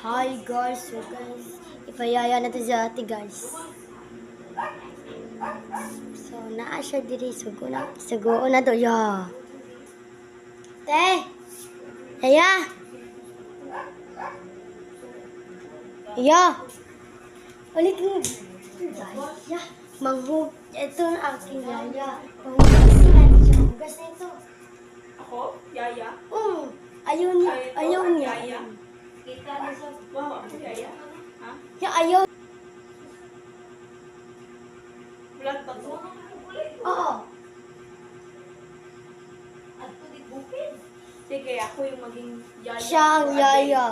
Hi guys, so guys, ipayaya na to sa ate guys. So, naa siya diri, sugo na to, ya. Te! Yaya! Ya! Ulit mo. Ya! Manghug. Ito ang aking yaya. Manghugas na. Manghugas na ito. Ako? Yaya? Ayaw niya. Ayaw niya. Yaya? Kita niya sa... Wow, ako yaya? Ha? Ya, ayaw. Vlog ba to? Oo. At ito di bukid. Sige, ako yung maging yaya. Siya ang yaya.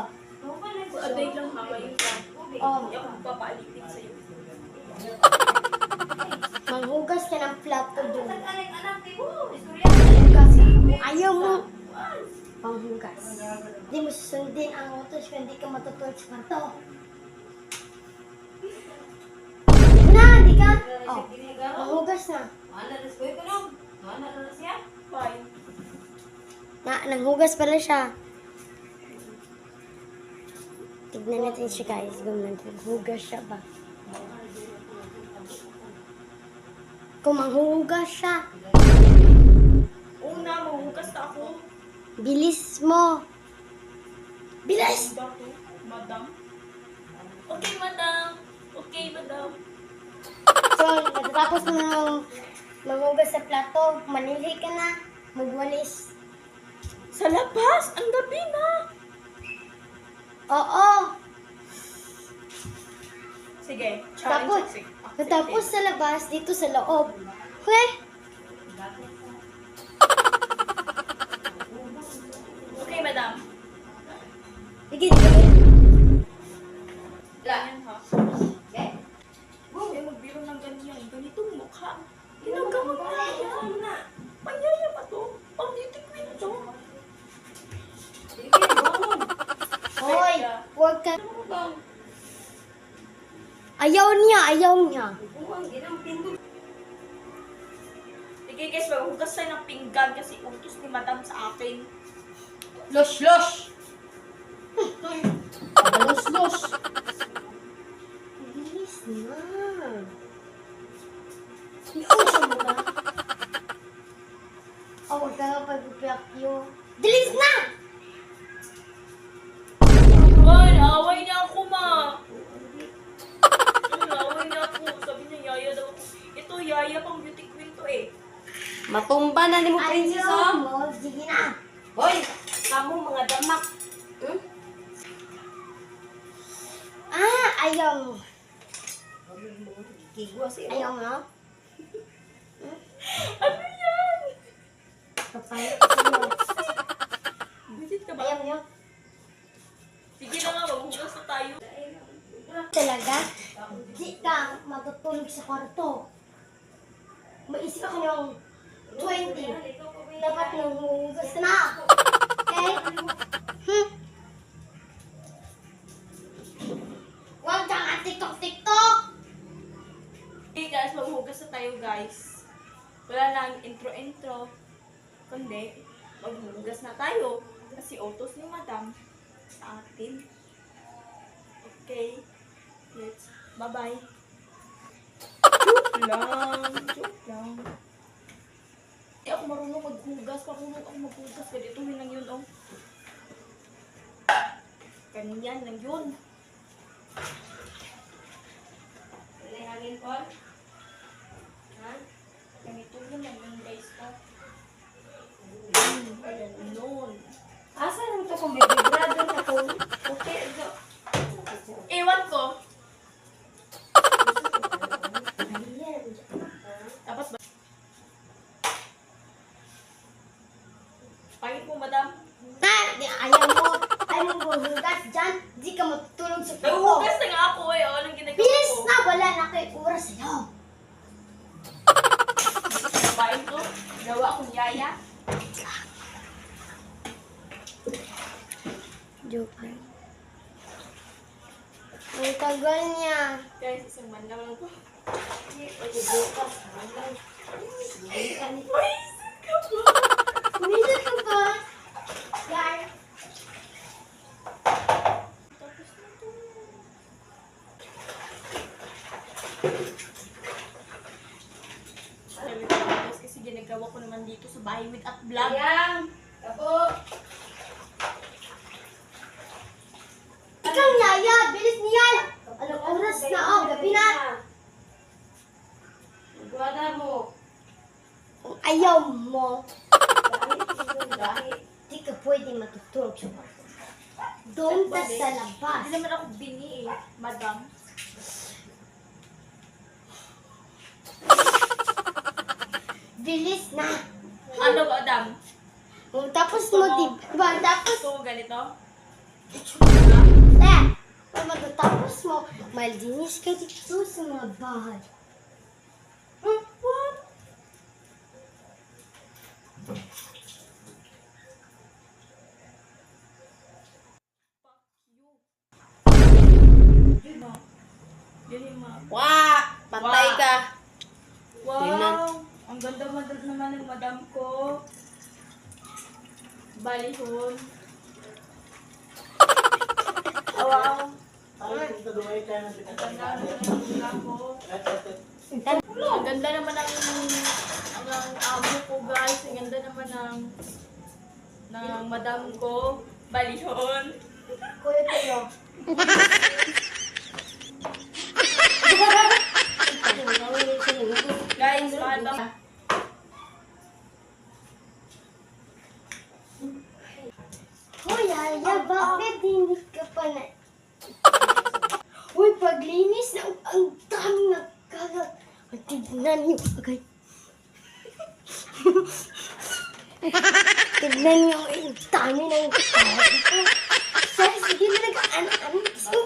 Aday lang ha, kayo ka. Oh. Hindi ako papaalipin sa'yo. Manghugas ka ng plato doon. Anak, di mo. Manghugas ka. Ayaw mo. Panghugas. Hindi mo susundin ang utos kung hindi ka matutulog sa kanto. Na, di ka? Oh, manghugas na. Bye. Nanghugas pala siya. Tignan natin siya guys. Nanghugas siya ba? Kung manghugas siya, Una, mahugas na ako. bilis mo. Bilis! Madam? Okay, madam. Okay, madam. So, natatapos mo ng manghugas sa plato, manilhi ka na, magwalis. Sa labas! Ang gabi na! Oo. Sige, Tapos, challenge. natapos sa labas, dito sa loob. Okay? Okay, madam. Sige, sige. Yan ha. Magbiro ng ganyan. Ganitong mukha. Ginagawa mo na yan. Panyaya pa to. Pang-beauty queen to. Hoy, huwag ka. Ano bang? Ayaw niya, ayaw niya. Sige guys, maghugas tayo ng pinggan kasi utos ni madam sa akin. Los! Los! Bilis na. Ikaw mo na. Oh, huwag ka nga pag-vacuum. Bilis na! Ay, away niya ako, ma. Away niya ako. Sabi niya, yaya daw ako. Ito, yaya pang beauty queen to eh. Matumba na ni mo, princess, Ayaw oh. mo. Sige na. Hoy, kamu mga damak. Ayaw mo. Kigwa siya. Ayaw mo? Ano yan? Papalit ka sa'yo. Visit ka ba? Ayaw niyo? Sige na nga, maghugas na tayo. Talaga? Di ka matutulog sa kwarto. Maisip ako yung 20. Dapat nang hugas ka na. Okay? Huwag kang tiktok-tiktok! Okay guys, maghugas na tayo guys. Wala nang intro-intro. Kundi, maghugas na tayo. Kasi utos ni madam sa atin. Okay. Let's, bye-bye. Joke lang. Hindi ako marunong maghugas. Marunong ako maghugas. Ganituhin lang yun, oh. Ganyan lang yun. Hangin po. Ha? Ganito yun lang yun, guys, oh. Ganun. Asa nang to kung bibigrado na kung okay. Ewan ko. Dapat ba? Pangit mo, madam. Ayaw mo. Ayaw mo hugas dyan. Di ka matutulog sa kwarto. Naghugas na nga ako eh. Oh, anong ginagawa Bilis ko? na! Wala na kayo oras sa'yo. Babae ko. Gawa akong yaya. Joke lang. Ang tagal niya. Guys, isang man lang ako. Pagbukas. Uy, ka ba? Kumisan ka ba? Yan. Tapos na. Guys, kasi ginagawa ko naman dito sa bahay with at vlog. Ayan. Tapo. Ikaw, Yaya! Bilis niyan! Anong oras na? Oh, gabi na! Magwada mo. Kung ayaw mo, Dahil. di ka pwede matutulog sa kwarto. Doon ka sa labas. Hindi naman ako bini eh, madam. Bilis na! Ano ba, madam? Kung tapos mo, di ba? Tapos, Gusto mo ganito? pag matatapos mo, malinis ka dito sa mga bahay. What? Yun o. Yun yung mga... Wah! Patay Wah. ka. Wow! Ang ganda naman ng madam ko. Balihon. Oh, wow! Ang ganda naman ng madam ko. Ang ganda naman ng amo ko, guys. Ang ganda naman ng madam ko. Balihon. Kuya Teo. Guys, mahal ba? Hoy, Yaya, bakit hindi ka pa na... Uy, paglinis na ang dami nagkalat. Tignan niyo agad. Tignan niyo ang dami ng kalat dito. Sige na nag-ano-ano.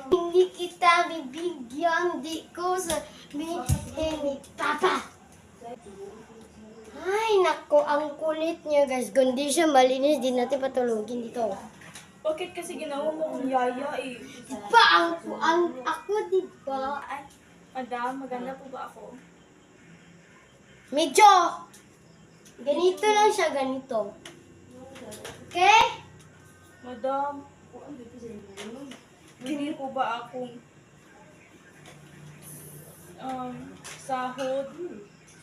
Hindi kita bibigyan, di ko sabihin ni Papa. Ay, nako, ang kulit niya, guys. Kundi siya malinis, di natin patulogin dito. Bakit kasi ginawa mo kong yaya eh? Diba, ako, diba? Ay, madam, maganda po ba ako? Medyo. Ganito lang siya, ganito. Okay? Madam, hindi po ba akong sahod?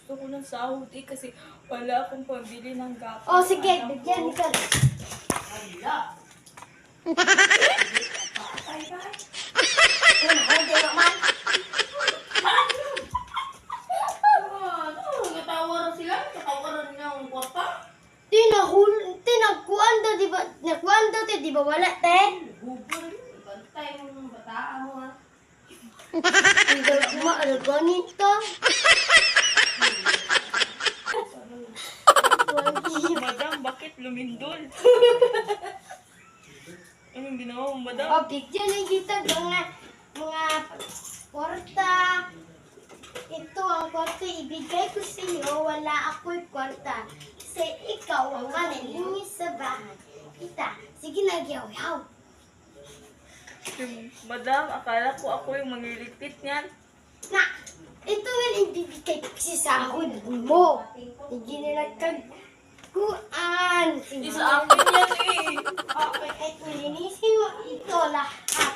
Gusto ko ng sahod eh kasi wala akong pambili ng gapo. Oh, sige, bigyan ka. Hindi naman. Natawaran sila? Natawaran niya ang kwarta? Tinagkuan daw, diba? Nagkuan daw, di ba wala, te? Google, bantay mo ng bataan mo ha. Hindi ko ano ganito. Madam, bakit lumindol? Anong ginawa mo, madam? Oh, bigyan na kita mga kwarta. Ito ang kwarta ibigay ko sa iyo. Wala ako'y kwarta. Kasi ikaw ang manalinis sa bahay. Kita, sige na, yaw. Madam, akala ko ako yung mangiligpit niyan. Na, ito nga ibibigay ko sa sahod mo. Hindi nila kagkuan. Isa akin yan eh. Okay, ay linisin mo ito lahat.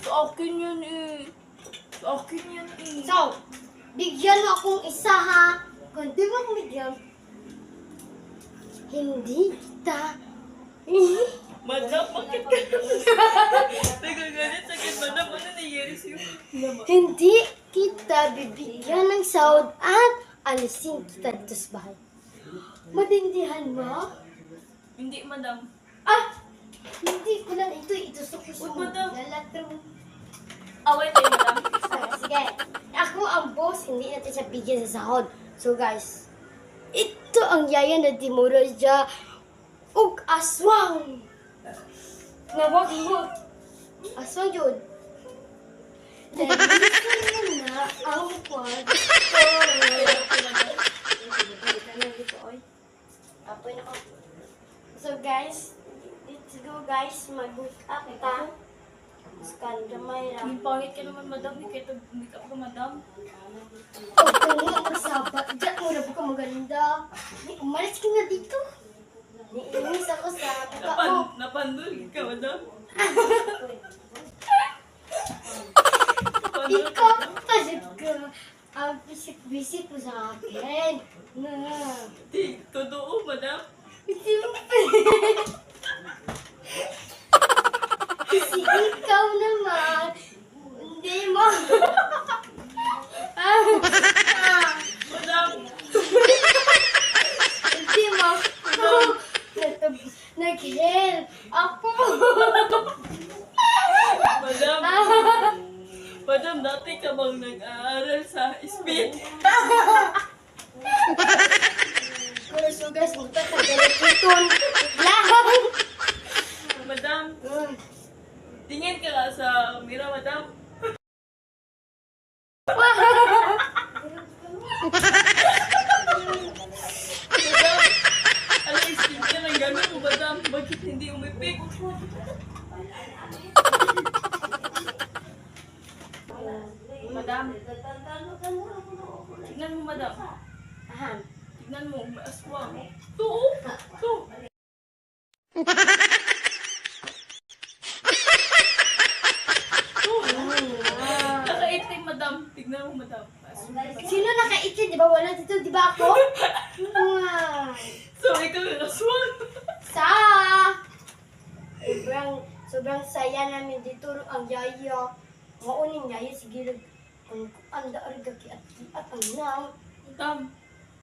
Sa akin yan eh. Sa akin yan eh. So, bigyan mo akong isa ha. Kung di mo akong bigyan, hindi kita. Madam, bakit ka nagagalit sa akin? Madam, ano nangyari sa'yo? Hindi kita bibigyan ng sahod at alisin kita dito sa bahay. Matindihan mo? Hindi, madam. Ah! Hindi ko lang ito sa puso Uy, mo. madam. Lalatro. Away tayo, madam. Sige. Ako ang boss, hindi natin siya bigyan sa sahod. So guys, ito ang yaya na dimura siya. Ug aswang. Nawag mo. Aswang yun. Lalisan na ang kwarto. Apoy na ko. So guys, let's go guys. Mag-book up ta. Scan gamay lang. Ang pangit ka naman, madam. Hindi ka make up ka, madam. Oh, kung magsabat, diyan mo na po ka maganda. Umalis ka nga dito. Niinis ako sa buka mo. Napandul ka, madam. Ikaw, kasi ka, ang bisik-bisik mo sa akin. Na. Di, totoo, madam. Kasi ikaw naman, hindi mo. Madam, Hindi mo. Nag-help ako. madam. Madam, dati ka bang nag-aaral sa speed? So guys, magtatagalit iton. Lang. Madam, tingin ka nga sa mira, madam. Madam, alam, speed ka ng gano'n mo, madam. Bakit hindi umipik? Madam, tignan mo, madam. Ahan. Tignan mo, may aswang. To. Nakaitim, madam. Tignan mo, madam. Aswang. Sino nakaitin? Di ba wala dito? Di ba ako? Wow. So, ikaw yung aswang. Sa sobrang saya namin dito ang yaya. Mauning yaya sige ang daar gaki at ang nang. Madam,